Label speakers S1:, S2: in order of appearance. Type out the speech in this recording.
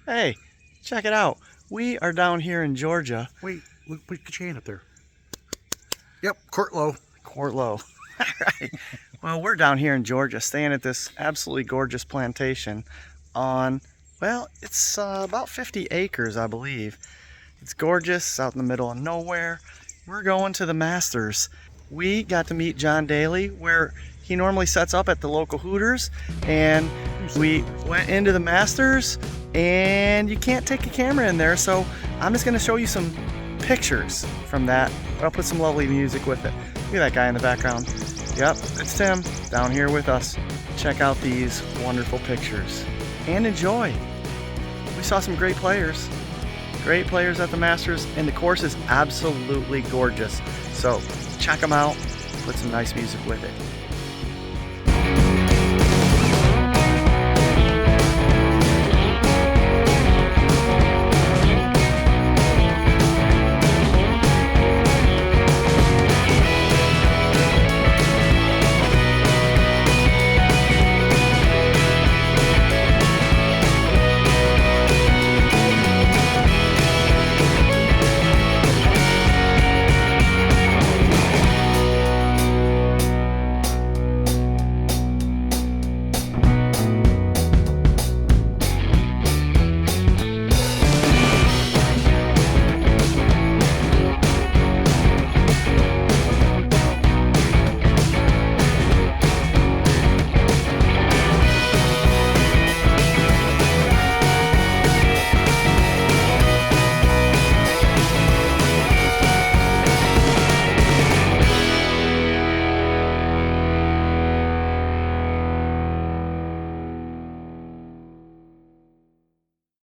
S1: Hey, check it out. We are down here in Georgia.
S2: Wait, look, put your chain up there. Yep, court low.
S1: Courtlow. All right. Well, we're down here in Georgia staying at this absolutely gorgeous plantation on, well, it's about 50 acres, I believe. It's gorgeous, out in the middle of nowhere. We're going to the Masters. We got to meet John Daly where he normally sets up at the local Hooters, and we went into the Masters, and you can't take a camera in there, so I'm just going to show you some pictures from that. I'll put some lovely music with it. Look at that guy in the background. Yep, it's Tim down here with us. Check out these wonderful pictures and enjoy. We saw some great players at the Masters, and the course is absolutely gorgeous. So check them out, put some nice music with it.